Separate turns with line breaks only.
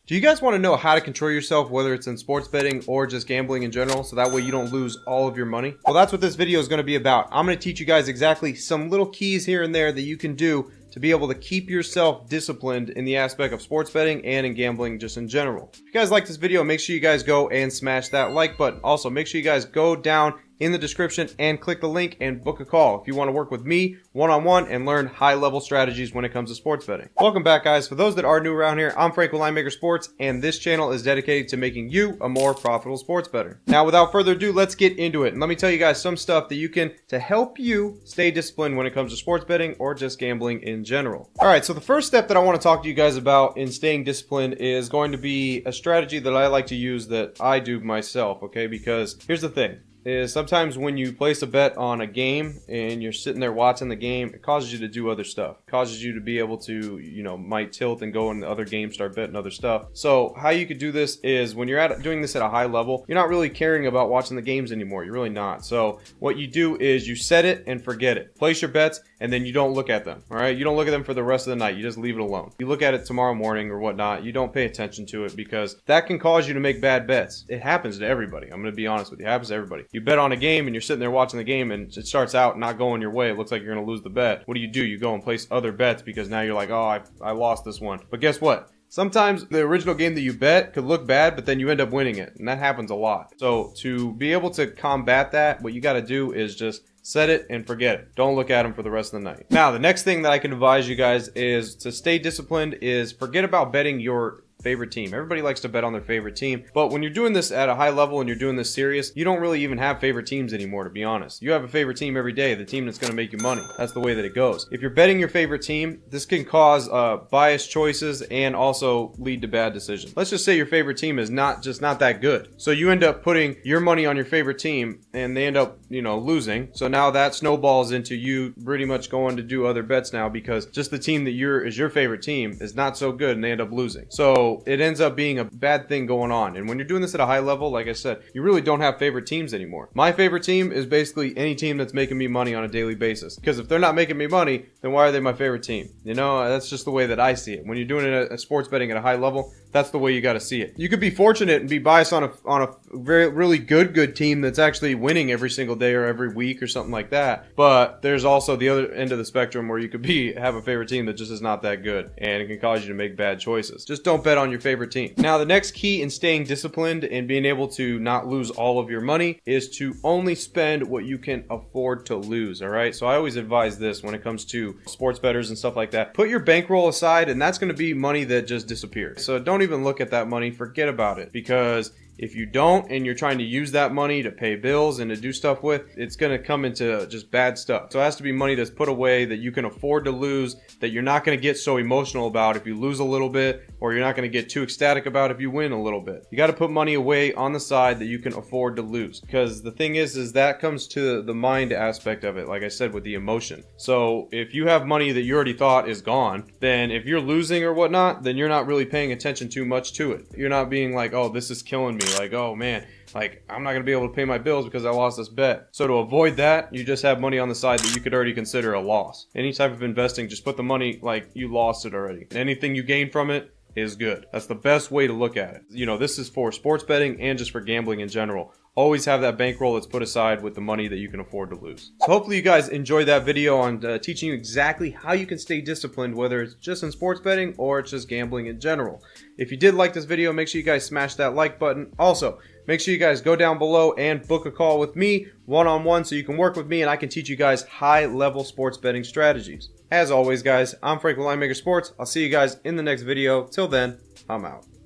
Do you guys want to know how to control yourself, whether it's in sports betting or just gambling in general, so that way you don't lose all of your money? Well, that's what this video is going to be about. I'm going to teach you guys exactly some little keys here and there that you can do to be able to keep yourself disciplined in the aspect of sports betting and in gambling just in general. If you guys like this video, make sure you guys go and smash that like button. Also, make sure you guys go down in the description and click the link and book a call if you want to work with me one-on-one and learn high-level strategies when it comes to sports betting. Welcome back, guys. For those that are new around here, I'm Frank with Linemaker Sports, and this channel is dedicated to making you a more profitable sports bettor. Now, without further ado, let's get into it. And let me tell you guys some stuff that you can to help you stay disciplined when it comes to sports betting or just gambling in general. All right, so the first step that I want to talk to you guys about in staying disciplined is going to be a strategy that I like to use that I do myself, okay? Because here's the thing. Is sometimes when you place a bet on a game and you're sitting there watching the game, it causes you to do other stuff. It causes you to be able to, might tilt and go in the other games, start betting other stuff. So how you could do this is when you're doing this at a high level, you're not really caring about watching the games anymore. You're really not. So what you do is you set it and forget it. Place your bets and then you don't look at them. All right. You don't look at them for the rest of the night. You just leave it alone. You look at it tomorrow morning or whatnot. You don't pay attention to it because that can cause you to make bad bets. It happens to everybody. I'm going to be honest with you. It happens to everybody. You bet on a game and you're sitting there watching the game and it starts out not going your way. It looks like you're going to lose the bet. What do? You go and place other bets because now you're like, oh, I lost this one. But guess what? Sometimes the original game that you bet could look bad, but then you end up winning it. And that happens a lot. So to be able to combat that, what you got to do is just set it and forget it. Don't look at them for the rest of the night. Now, the next thing that I can advise you guys is to stay disciplined is forget about betting your favorite team. Everybody likes to bet on their favorite team, but when you're doing this at a high level and you're doing this serious, you don't really even have favorite teams anymore, to be honest. You have a favorite team every day, the team that's going to make you money. That's the way that it goes. If you're betting your favorite team, this can cause biased choices and also lead to bad decisions. Let's just say your favorite team is not that good. So you end up putting your money on your favorite team and they end up, losing. So now that snowballs into you pretty much going to do other bets now because just the team that is your favorite team is not so good and they end up losing. So it ends up being a bad thing going on. And when you're doing this at a high level, like I said, you really don't have favorite teams anymore. My favorite team is basically any team that's making me money on a daily basis. Because if they're not making me money, then why are they my favorite team? That's just the way that I see it. When you're doing it at sports betting at a high level, that's the way you got to see it. You could be fortunate and be biased on a really good team that's actually winning every single day or every week or something like that. But there's also the other end of the spectrum where you could have a favorite team that just is not that good and it can cause you to make bad choices. Just don't bet on your favorite team. Now, the next key in staying disciplined and being able to not lose all of your money is to only spend what you can afford to lose. All right. So I always advise this when it comes to sports bettors and stuff like that. Put your bankroll aside and that's going to be money that just disappears. So don't even look at that money. Forget about it because if you don't and you're trying to use that money to pay bills and to do stuff with, it's going to come into just bad stuff. So it has to be money that's put away that you can afford to lose, that you're not going to get so emotional about if you lose a little bit, or you're not going to get too ecstatic about if you win a little bit. You got to put money away on the side that you can afford to lose. Because the thing is that comes to the mind aspect of it, like I said, with the emotion. So if you have money that you already thought is gone, then if you're losing or whatnot, then you're not really paying attention too much to it. You're not being like, oh, this is killing me. Like, oh man, like I'm not going to be able to pay my bills because I lost this bet. So to avoid that, you just have money on the side that you could already consider a loss. Any type of investing, just put the money like you lost it already. And anything you gain from it is good. That's the best way to look at it. This is for sports betting and just for gambling in general. Always have that bankroll that's put aside with the money that you can afford to lose. So hopefully you guys enjoyed that video on teaching you exactly how you can stay disciplined, whether it's just in sports betting or it's just gambling in general. If you did like this video, make sure you guys smash that like button. Also, make sure you guys go down below and book a call with me one-on-one so you can work with me and I can teach you guys high-level sports betting strategies. As always, guys, I'm Frank with Linemaker Sports. I'll see you guys in the next video. Till then, I'm out.